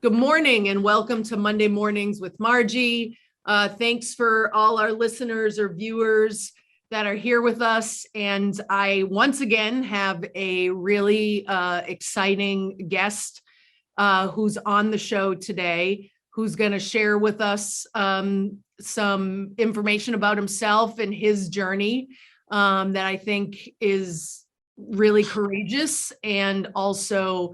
Good morning and welcome to Monday Mornings with Margie. Thanks for all our listeners or viewers that are here with us. And I once again have a really exciting guest who's on the show today, who's going to share with us some information about himself and his journey that I think is really courageous and also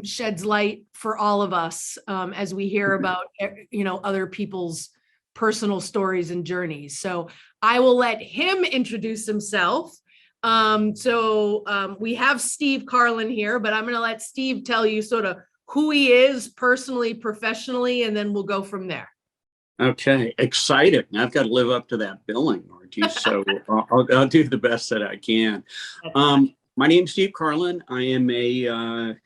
sheds light for all of us as we hear about, other people's personal stories and journeys. So I will let him introduce himself. We have Steve Karlin here, but I'm going to let Steve tell you sort of who he is personally, professionally, and then we'll go from there. Okay, exciting. I've got to live up to that billing, Margie, so I'll do the best that I can. My name's Steve Karlin. I am a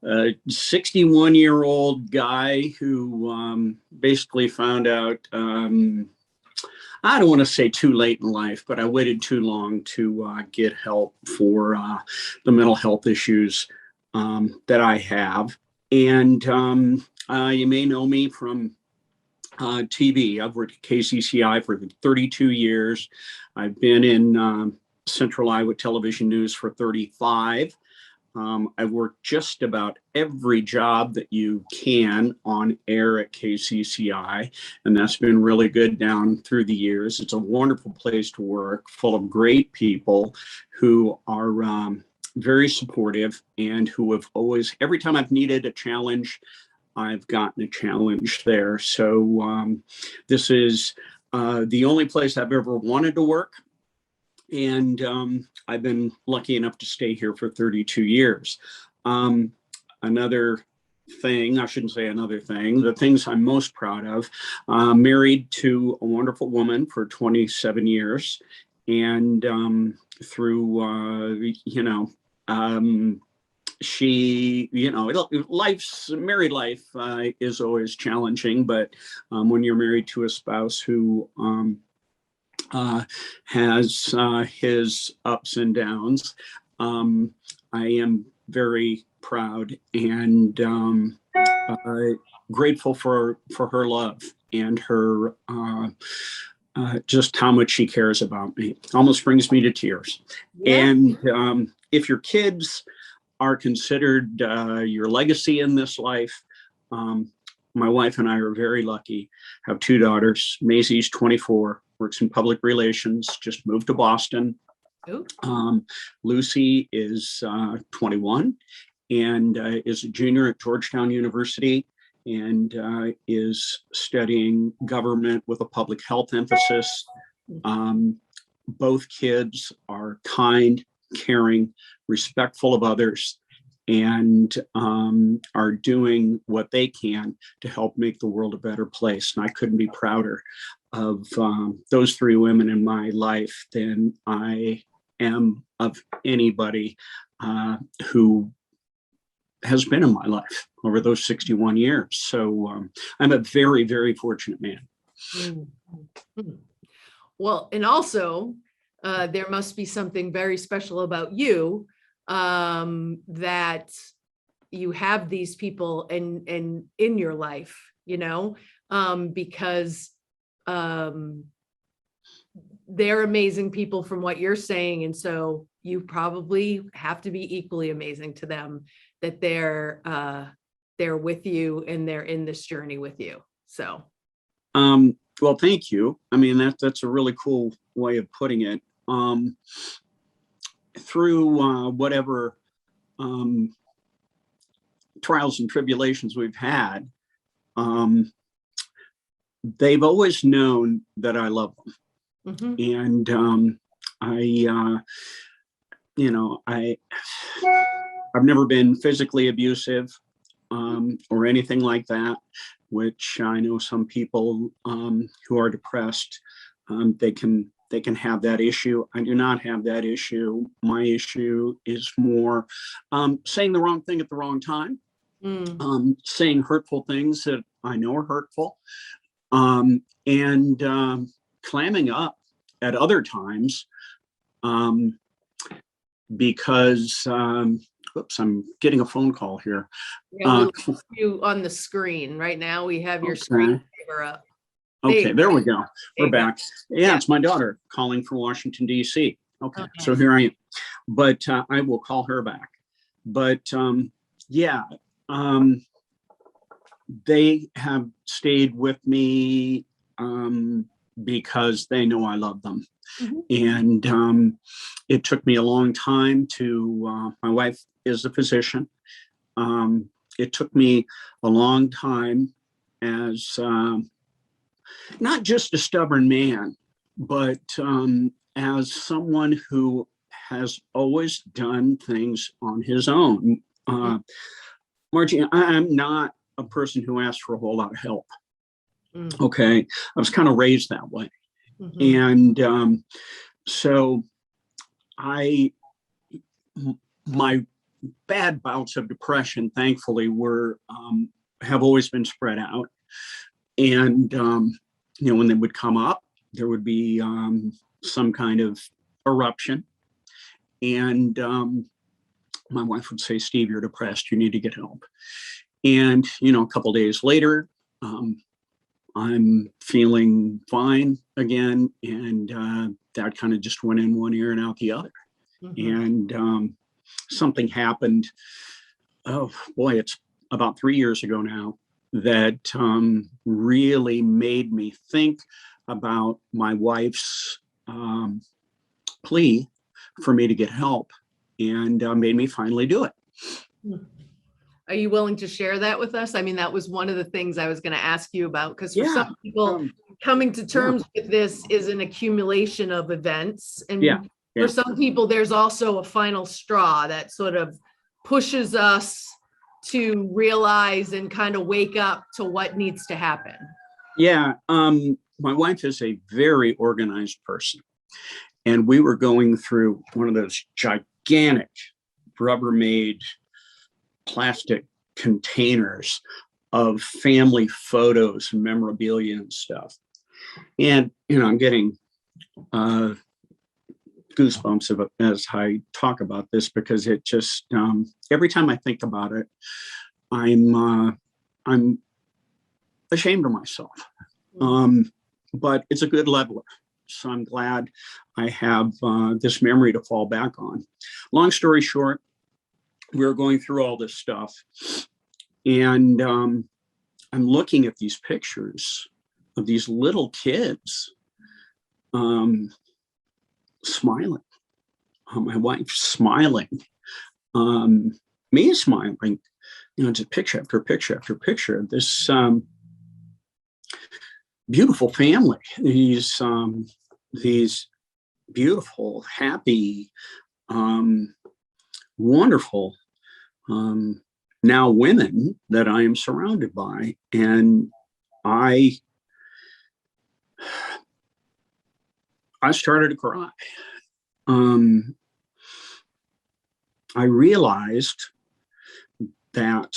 61-year-old guy who basically found out, I don't want to say too late in life, but I waited too long to get help for the mental health issues that I have. And you may know me from TV. I've worked at KCCI for 32 years. I've been in Central Iowa Television News for 35. I've worked just about every job that you can on air at KCCI, and that's been really good down through the years. It's a wonderful place to work, full of great people who are very supportive and who have always, every time I've needed a challenge, I've gotten a challenge there. So this is the only place I've ever wanted to work. And I've been lucky enough to stay here for 32 years. Another thing, I shouldn't say another thing, the things I'm most proud of, married to a wonderful woman for 27 years. And through, she, married life is always challenging, but when you're married to a spouse who has his ups and downs, I am very proud and grateful for her love and her just how much she cares about me. Almost brings me to tears. Yeah. And if your kids are considered your legacy in this life, my wife and I are very lucky. Have two daughters. Maisie's 24, works in public relations, just moved to Boston. Lucy is 21 and is a junior at Georgetown University and is studying government with a public health emphasis. Both kids are kind, caring, respectful of others, and are doing what they can to help make the world a better place. And I couldn't be prouder of those three women in my life than I am of anybody who has been in my life over those 61 years. So I'm a very, very fortunate man. Mm-hmm. Well, and also there must be something very special about you that you have these people in your life, because they're amazing people from what you're saying. And so you probably have to be equally amazing to them that they're with you and they're in this journey with you. So. Well, thank you. I mean, that's a really cool way of putting it. Through whatever trials and tribulations we've had, they've always known that I love them. Mm-hmm. And I've never been physically abusive or anything like that, which I know some people who are depressed, they can have that issue. I do not have that issue. My issue is more saying the wrong thing at the wrong time, saying hurtful things that I know are hurtful, and clamming up at other times because Oops, I'm getting a phone call here. Yeah, we look you on the screen right now. We have your screen up. Okay, there we go. We're back. Yeah, it's my daughter calling from Washington, D.C. Okay, so here I am. But I will call her back. But yeah, they have stayed with me because they know I love them. And it took me a long time to, my wife is a physician. It took me a long time as not just a stubborn man, but as someone who has always done things on his own. Margie, I'm not a person who asks for a whole lot of help. Okay, I was kind of raised that way. And so my bad bouts of depression, thankfully, have always been spread out. And, when they would come up, there would be some kind of eruption. And my wife would say, Steve, you're depressed. You need to get help. And, a couple days later, I'm feeling fine again. And that kind of just went in one ear and out the other. And something happened. Oh boy, it's about 3 years ago now that really made me think about my wife's plea for me to get help, and made me finally do it. Are you willing to share that with us? I mean, that was one of the things I was going to ask you about, because for some people, coming to terms with this is an accumulation of events. And for some people, there's also a final straw that sort of pushes us to realize and kind of wake up to what needs to happen. Yeah. My wife is a very organized person. And we were going through one of those gigantic Rubbermaid plastic containers of family photos and memorabilia and stuff. And, I'm getting goosebumps as I talk about this, because it just, every time I think about it, I'm ashamed of myself. But it's a good leveler. So I'm glad I have this memory to fall back on. Long story short, we were going through all this stuff, and I'm looking at these pictures of these little kids smiling. My wife smiling, me smiling. Just picture after picture after picture of this beautiful family. These beautiful, happy, wonderful now women that I am surrounded by. And I started to cry. I realized that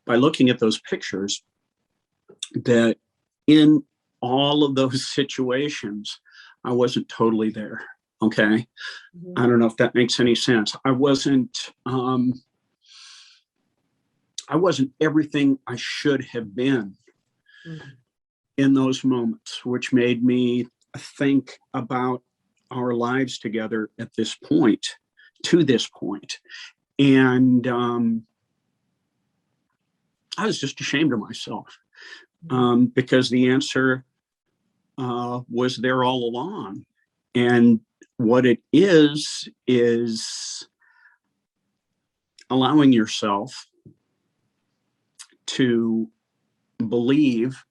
by looking at those pictures, that in all of those situations, I wasn't totally there. Okay. I don't know if that makes any sense. I wasn't everything I should have been in those moments, which made me think about our lives together at this point, to this point. And I was just ashamed of myself, because the answer was there all along. And what it is allowing yourself to believe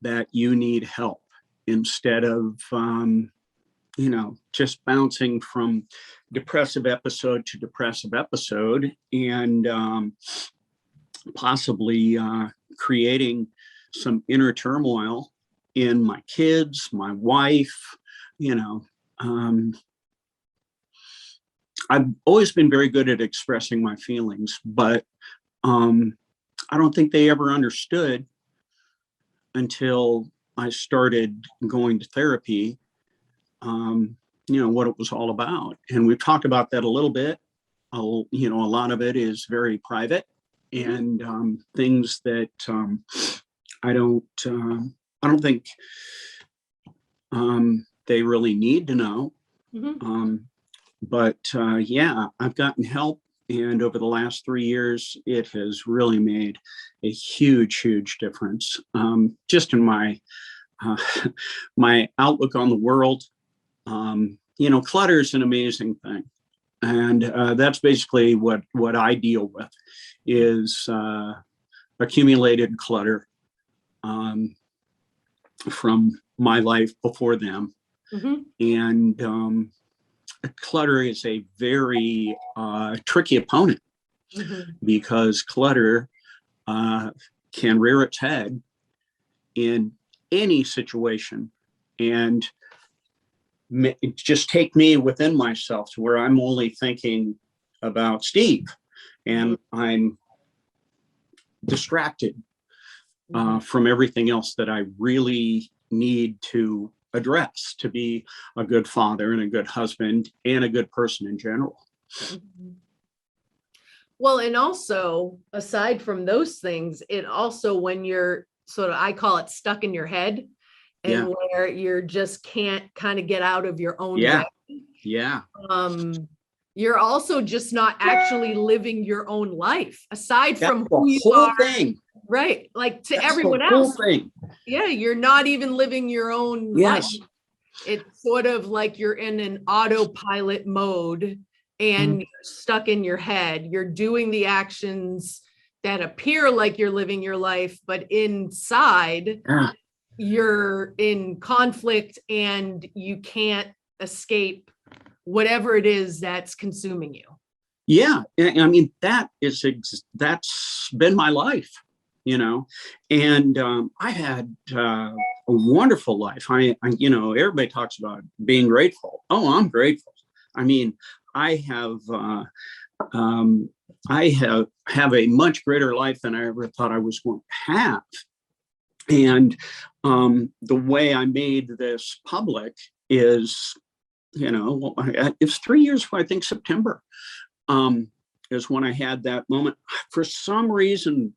that you need help, instead of just bouncing from depressive episode to depressive episode, and possibly creating some inner turmoil in my kids, my wife. I've always been very good at expressing my feelings, but I don't think they ever understood until I started going to therapy, what it was all about. And we've talked about that a little bit. A lot of it is very private and things that I don't think they really need to know. But I've gotten help, and over the last 3 years, it has really made a huge, huge difference. Just in my my outlook on the world. Clutter is an amazing thing, and that's basically what I deal with is accumulated clutter from my life before them. And clutter is a very tricky opponent because clutter can rear its head in any situation and just take me within myself to where I'm only thinking about Steve and I'm distracted from everything else that I really need to address to be a good father and a good husband and a good person in general. Well, and also aside from those things, it also, when you're sort of, I call it stuck in your head, and where you're just can't kind of get out of your own way. You're also just not actually living your own life aside from who you are. Right. Like to everyone else. Yeah. You're not even living your own life. It's sort of like you're in an autopilot mode and you're stuck in your head. You're doing the actions that appear like you're living your life, but inside you're in conflict and you can't escape whatever it is that's consuming you. Yeah. I mean, that's been my life, and I had a wonderful life. I everybody talks about being grateful. Oh, I'm grateful. I mean, I have a much greater life than I ever thought I was going to have. And the way I made this public is, it was 3 years ago, I think September, is when I had that moment. For some reason,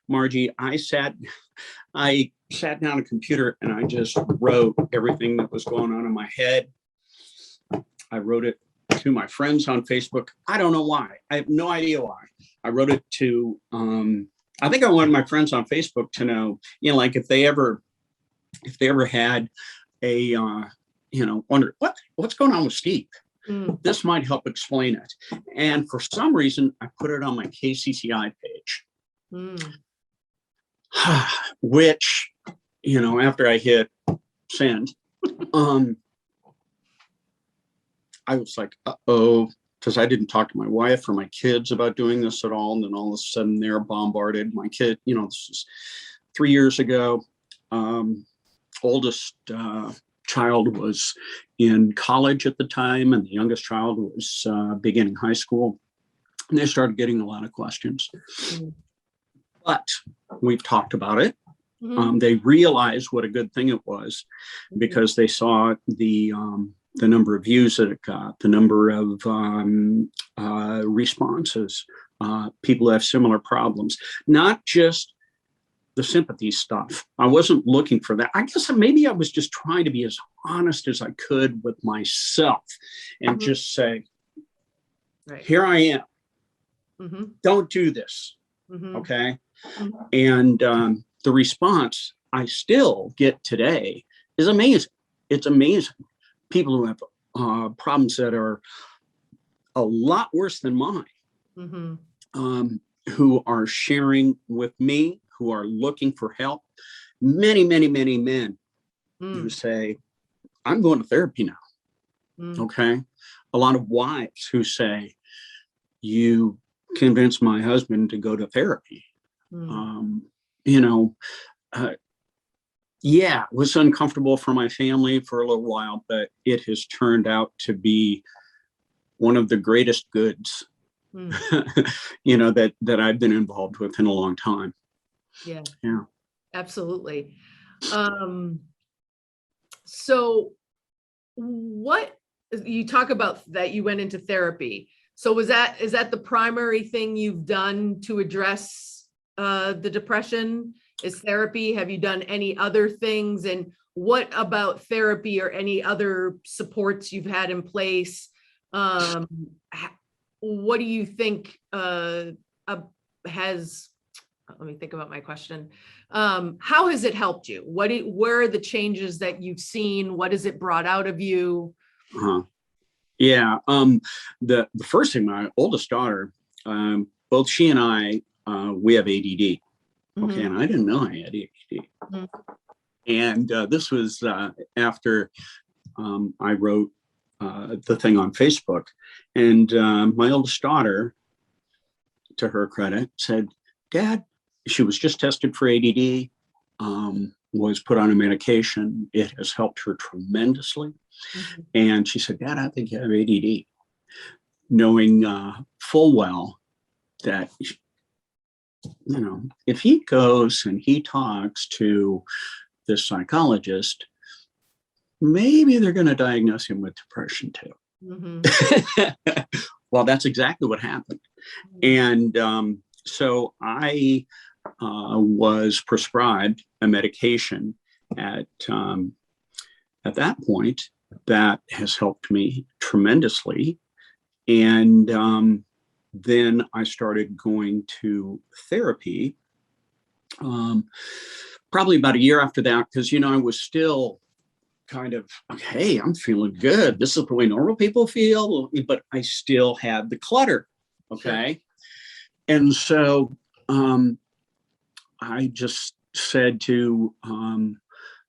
Margie, I sat down at a computer and I just wrote everything that was going on in my head. I wrote it to my friends on Facebook. I don't know why. I have no idea why. I wrote it to, I think I wanted my friends on Facebook to know, like if they ever had a, wonder what's going on with Steve. This might help explain it. And for some reason, I put it on my KCCI page, which, after I hit send, I was like, uh-oh, because I didn't talk to my wife or my kids about doing this at all. And then all of a sudden they're bombarded. My kid, this is 3 years ago. Oldest child was in college at the time, and the youngest child was beginning high school. And they started getting a lot of questions. But we've talked about it. They realized what a good thing it was because they saw the number of views that it got, the number of responses, people who have similar problems, not just the sympathy stuff. I wasn't looking for that. I guess maybe I was just trying to be as honest as I could with myself and just say, here I am. Don't do this. Okay. And the response I still get today is amazing. It's amazing. People who have problems that are a lot worse than mine, who are sharing with me, who are looking for help. Many, many, many men who say, I'm going to therapy now. Okay. A lot of wives who say, you convinced my husband to go to therapy. It was uncomfortable for my family for a little while, but it has turned out to be one of the greatest goods, that I've been involved with in a long time. Yeah, absolutely. So what you talk about that you went into therapy. So is that the primary thing you've done to address the depression? Is therapy? Have you done any other things? And what about therapy or any other supports you've had in place? What do you think has, let me think about my question. How has it helped you? Where are the changes that you've seen? What has it brought out of you? Yeah. The first thing, my oldest daughter, both she and I, we have ADD. Okay. And I didn't know I had ADD. Mm-hmm. And this was after I wrote the thing on Facebook. And my oldest daughter, to her credit, said, Dad, she was just tested for ADD, was put on a medication. It has helped her tremendously. Mm-hmm. And she said, Dad, I think you have ADD. Knowing full well that, you know, if he goes and he talks to this psychologist, maybe they're going to diagnose him with depression too. Mm-hmm. Well, that's exactly what happened. And so I was prescribed a medication at that point that has helped me tremendously. And then I started going to therapy probably about a year after that, because, you know, I was still kind of, hey, I'm feeling good. This is the way normal people feel, but I still had the clutter. Okay. Sure. And so I just said to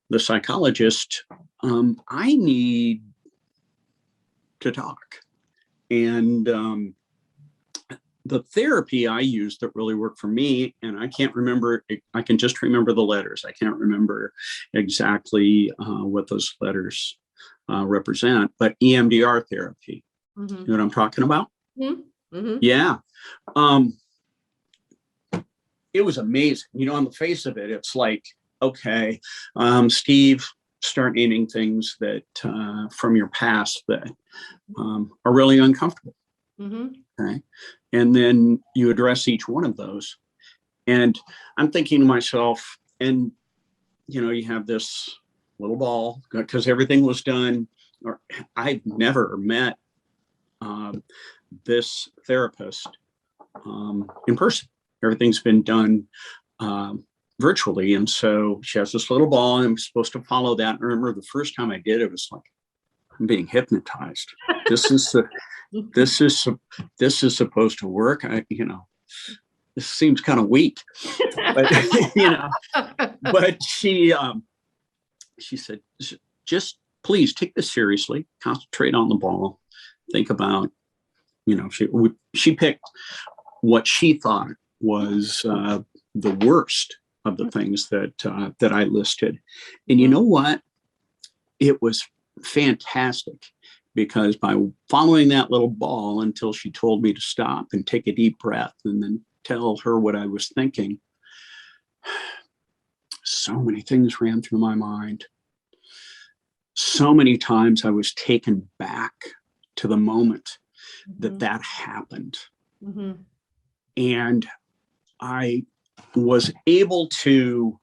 the psychologist, I need to talk. And the therapy I used that really worked for me, and I can't remember, I can just remember the letters. I can't remember exactly what those letters represent, but EMDR therapy. Mm-hmm. You know what I'm talking about? Mm-hmm. Mm-hmm. Yeah. It was amazing. You know, on the face of it, it's like, okay, Steve, start naming things that from your past that are really uncomfortable. Mm-hmm. Okay. And then you address each one of those. And I'm thinking to myself, and, you know, you have this little ball because everything was done, or I've never met this therapist in person. Everything's been done virtually. And so she has this little ball and I'm supposed to follow that. And I remember the first time I did, it was like, I'm being hypnotized. This is supposed to work. You know, this seems kind of weak, but you know, but she said, just please take this seriously, concentrate on the ball, think about, you know, she picked what she thought was the worst of the things that I listed. And you know what? It was fantastic, because by following that little ball until she told me to stop and take a deep breath and then tell her what I was thinking, so many things ran through my mind. So many times I was taken back to the moment that happened. Mm-hmm. And I was able to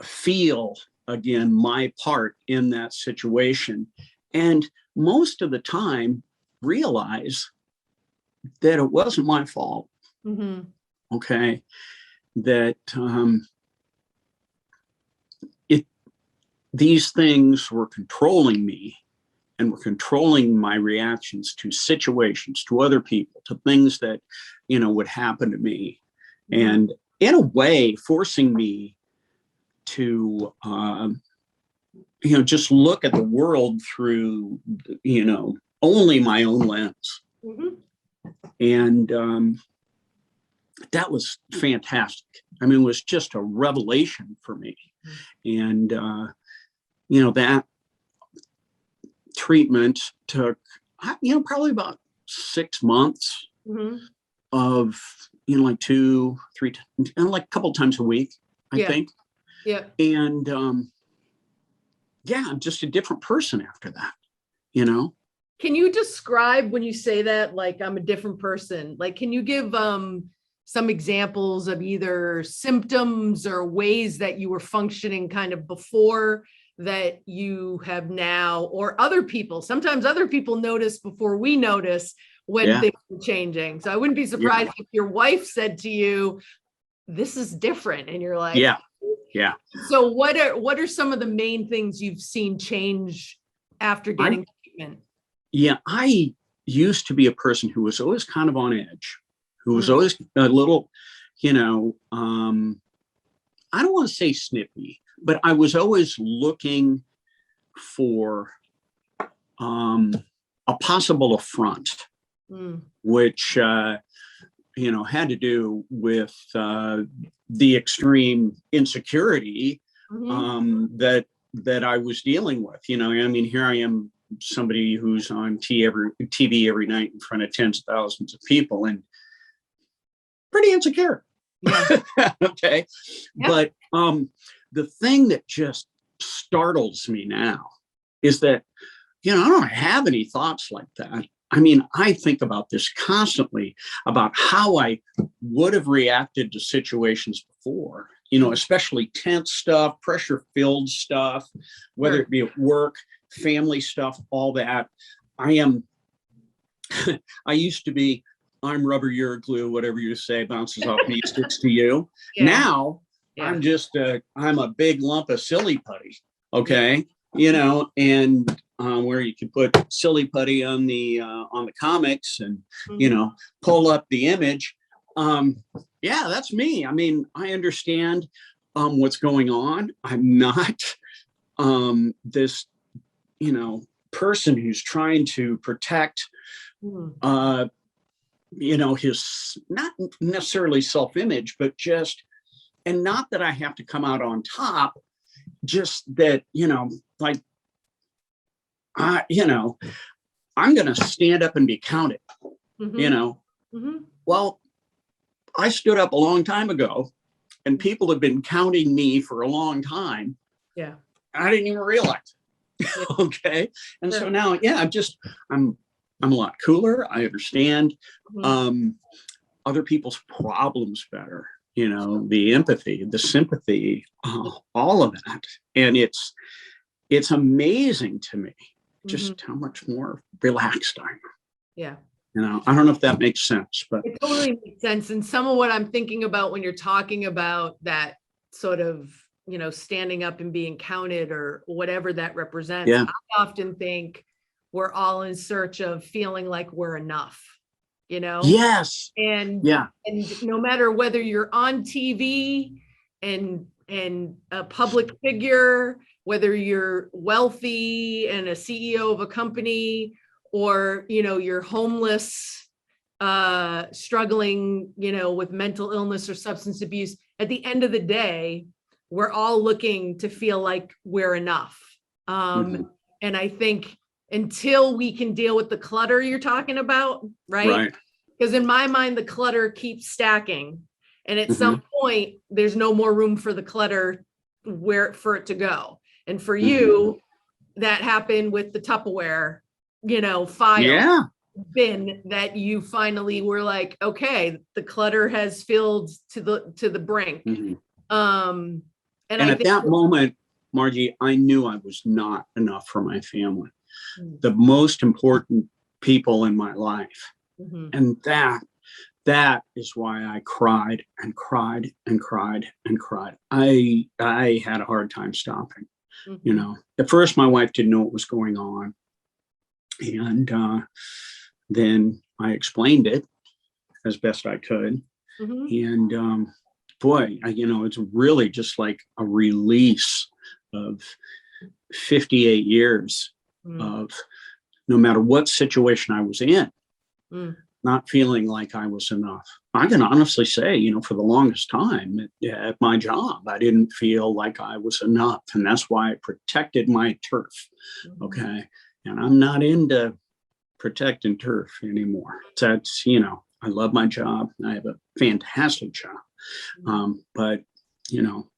feel again my part in that situation, and most of the time realize that it wasn't my fault. Mm-hmm. Okay, that these things were controlling me and were controlling my reactions to situations, to other people, to things that, you know, would happen to me. Mm-hmm. And in a way, forcing me to, you know, just look at the world through, you know, only my own lens. Mm-hmm. And that was fantastic. I mean, it was just a revelation for me. Mm-hmm. And, you know, that treatment took, you know, probably about 6 months mm-hmm. of, you know, like 2, 3, like a couple times a week, I think. Yeah. And yeah, I'm just a different person after that, you know? Can you describe when you say that, like, I'm a different person? Like, can you give some examples of either symptoms or ways that you were functioning kind of before that you have now, or other people? Sometimes other people notice before we notice when Yeah. things are changing. So I wouldn't be surprised if your wife said to you, this is different. And you're like, Yeah. Yeah. So what are some of the main things you've seen change after getting treatment? Yeah, I used to be a person who was always kind of on edge, who was Mm. always a little, you know, I don't want to say snippy, but I was always looking for a possible affront, which, you know, had to do with the extreme insecurity that I was dealing with. You know, I mean, here I am, somebody who's on TV every night in front of tens of thousands of people, and pretty insecure. Yeah. Okay. Yeah. But the thing that just startles me now is that, you know, I don't have any thoughts like that. I mean, I think about this constantly, about how I would have reacted to situations before, you know, especially tense stuff, pressure-filled stuff, whether it be at work, family stuff, all that. I used to be, I'm rubber, you're glue, whatever you say, bounces off me, sticks to you. Yeah. Now, I'm just I'm a big lump of silly putty. Okay. You know, and where you can put silly putty on the comics and, you know, pull up the image. Yeah, that's me. I mean, I understand what's going on. I'm not this, you know, person who's trying to protect, you know, his, not necessarily self-image, but just, and not that I have to come out on top, just that, you know, like, you know, I'm going to stand up and be counted, you know. Well, I stood up a long time ago and people have been counting me for a long time. Yeah. I didn't even realize. Okay. And so now, yeah, I'm a lot cooler. I understand other people's problems better, you know, the empathy, the sympathy, all of that. And it's amazing to me just how much more relaxed I am. Yeah. You know, I don't know if that makes sense, but it totally makes sense. And some of what I'm thinking about when you're talking about that sort of, you know, standing up and being counted or whatever that represents, I often think we're all in search of feeling like we're enough, you know? Yes. And no matter whether you're on TV and a public figure, whether you're wealthy and a CEO of a company, or, you know, you're homeless, struggling, you know, with mental illness or substance abuse, at the end of the day, we're all looking to feel like we're enough. And I think until we can deal with the clutter you're talking about, right? Because in my mind, the clutter keeps stacking. And at some point, there's no more room for the clutter for it to go. And for you, that happened with the Tupperware, you know, file bin that you finally were like, okay, the clutter has filled to the brink. And at that moment, Margie, I knew I was not enough for my family, the most important people in my life. And that is why I cried and cried and cried and cried. I had a hard time stopping. You know, at first my wife didn't know what was going on. And then I explained it as best I could. And boy, you know, it's really just like a release of 58 years of no matter what situation I was in, not feeling like I was enough. I can honestly say, you know, for the longest time at my job, I didn't feel like I was enough. And that's why I protected my turf. Okay. And I'm not into protecting turf anymore. That's, you know, I love my job. I have a fantastic job. But, you know,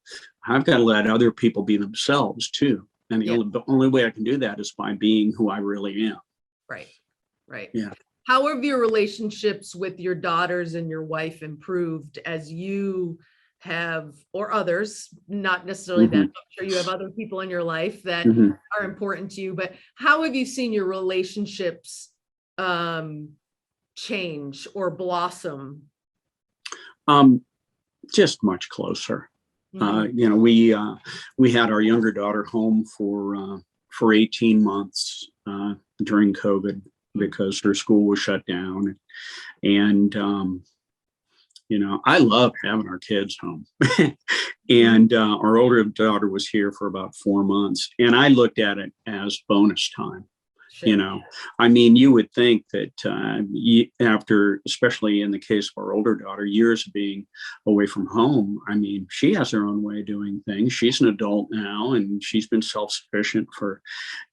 I've got to let other people be themselves too. And the only way I can do that is by being who I really am. Right. Right. Yeah. How have your relationships with your daughters and your wife improved as you have, or others, not necessarily them? I'm sure you have other people in your life that are important to you, but how have you seen your relationships change or blossom? Just much closer. We had our younger daughter home for 18 months during COVID because her school was shut down. And, I love having our kids home. And our older daughter was here for about 4 months. And I looked at it as bonus time. Sure. I mean, you would think that after, especially in the case of our older daughter, years of being away from home, I mean, she has her own way of doing things. She's an adult now, and she's been self-sufficient for,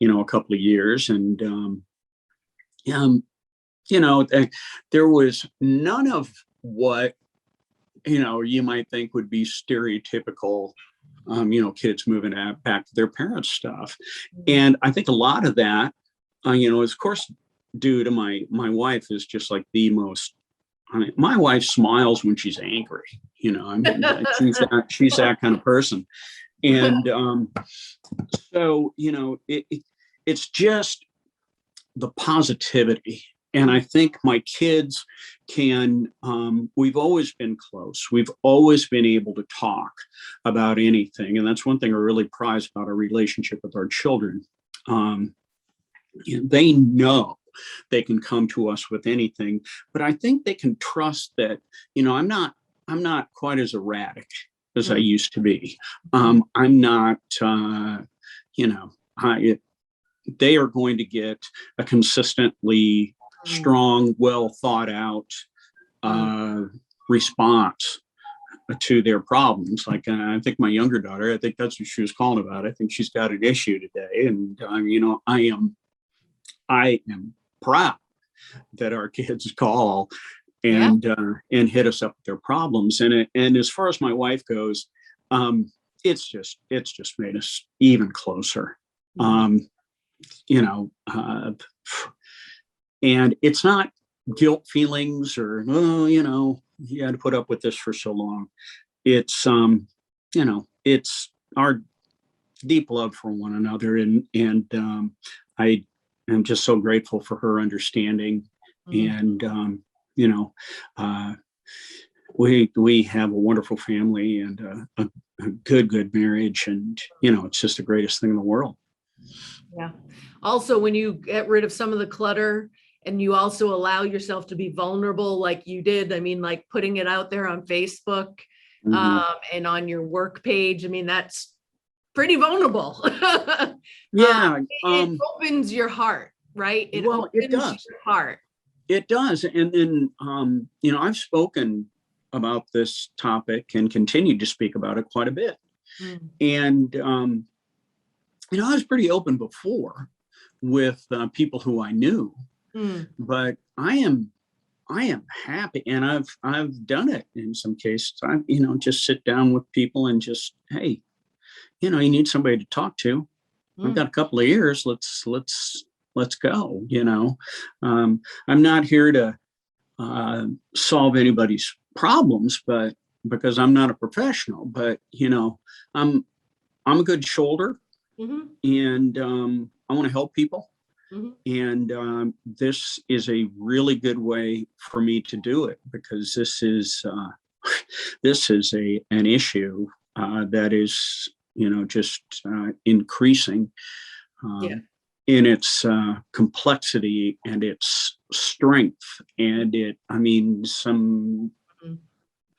a couple of years. And, there was none of what, you might think would be stereotypical, kids moving back to their parents' stuff. And I think a lot of that, is of course due to my wife is just like the most. My wife smiles when she's angry. She's that kind of person, and so it's just the positivity. And I think my kids can. We've always been close. We've always been able to talk about anything, and that's one thing I really prize about our relationship with our children. They know they can come to us with anything, but I think they can trust that, I'm not quite as erratic as I used to be. I'm not, they are going to get a consistently strong, well thought out response to their problems. Like I think my younger daughter, I think that's what she was calling about. I think she's got an issue today, and I am proud that our kids call and hit us up with their problems. And as far as my wife goes, it's just made us even closer. And it's not guilt feelings or, you had to put up with this for so long. It's, it's our deep love for one another. And I'm just so grateful for her understanding. And, we have a wonderful family and a good marriage. And, it's just the greatest thing in the world. Yeah. Also, when you get rid of some of the clutter and you also allow yourself to be vulnerable like you did, I mean, like putting it out there on Facebook and on your work page, I mean, that's pretty vulnerable. It opens your heart, right? It does. Your heart. It does. And then, I've spoken about this topic and continue to speak about it quite a bit. And, I was pretty open before with people who I knew, but I am happy. And I've done it in some cases. I, just sit down with people and just, hey, you need somebody to talk to. I've got a couple of years. Let's go. I'm not here to solve anybody's problems, but because I'm not a professional, but I'm a good shoulder, and I want to help people. And this is a really good way for me to do it, because this is an issue that is just increasing in its complexity and its strength, and some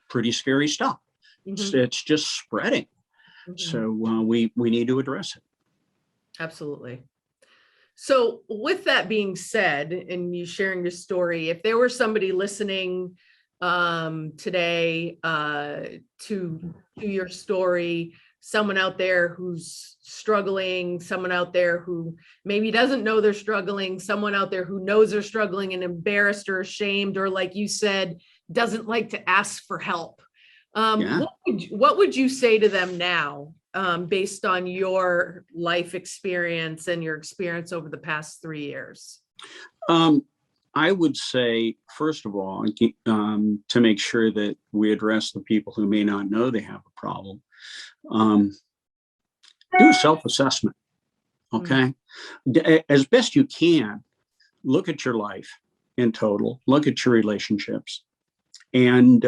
pretty scary stuff. It's just spreading. So we need to address it. Absolutely. So with that being said, and you sharing your story, if there were somebody listening today to your story, someone out there who's struggling, someone out there who maybe doesn't know they're struggling, someone out there who knows they're struggling and embarrassed or ashamed, or like you said, doesn't like to ask for help. What would you say to them now based on your life experience and your experience over the past 3 years? I would say, first of all, to make sure that we address the people who may not know they have a problem, do a self-assessment, okay? As best you can, look at your life in total, look at your relationships, and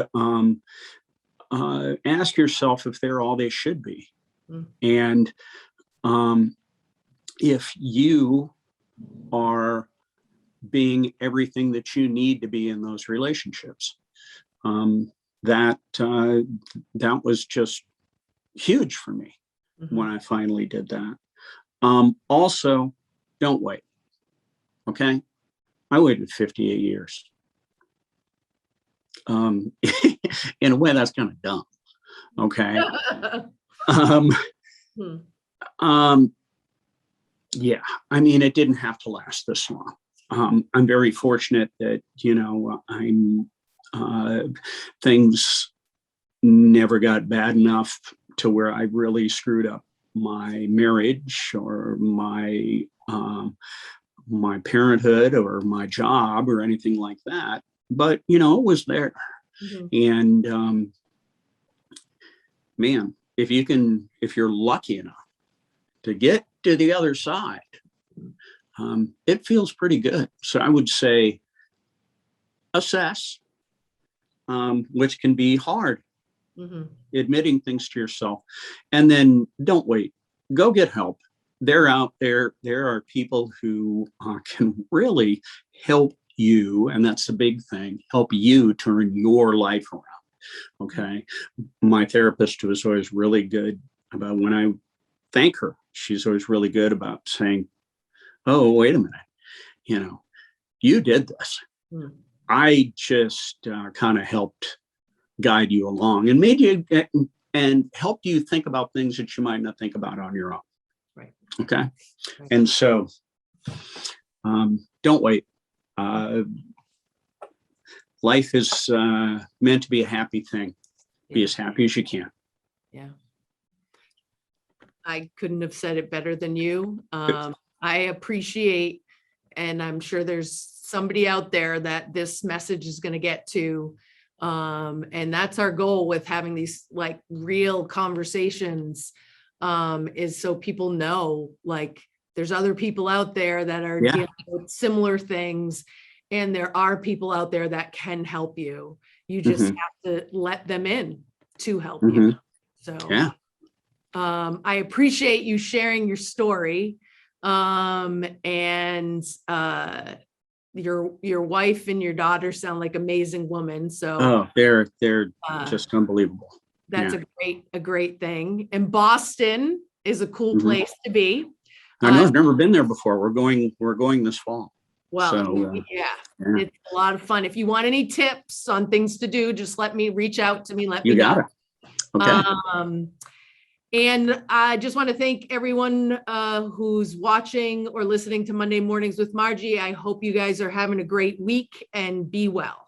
ask yourself if they're all they should be. And if you are being everything that you need to be in those relationships. That was just huge for me when I finally did that. Also, don't wait. Okay. I waited 58 years. In a way, that's kind of dumb. Okay. Yeah, I mean, it didn't have to last this long. I'm very fortunate that, things never got bad enough to where I really screwed up my marriage or my parenthood or my job or anything like that. But, it was there. And man, if you're lucky enough to get to the other side, it feels pretty good. So I would say assess, which can be hard, admitting things to yourself, and then don't wait. Go get help. They're out there. There are people who can really help you, and that's the big thing, help you turn your life around. Okay. My therapist was always really good about, when I thank her, she's always really good about saying, oh, wait a minute, you did this. I just kind of helped guide you along and made you and helped you think about things that you might not think about on your own. Right. Okay. Right. And so don't wait. Life is meant to be a happy thing. Yeah. Be as happy as you can. Yeah. I couldn't have said it better than you. I appreciate, and I'm sure there's somebody out there that this message is going to get to. And that's our goal with having these like real conversations, is so people know, like, there's other people out there that are dealing with similar things. And there are people out there that can help you. You just have to let them in to help you. So I appreciate you sharing your story. And your wife and your daughter sound like amazing women. So they're just unbelievable. That's a great thing. And Boston is a cool place to be. I know, I've never been there before. We're going this fall. Well, so, it's a lot of fun. If you want any tips on things to do, just reach out to me. You got it. Okay. And I just want to thank everyone who's watching or listening to Monday Mornings with Margie. I hope you guys are having a great week, and be well.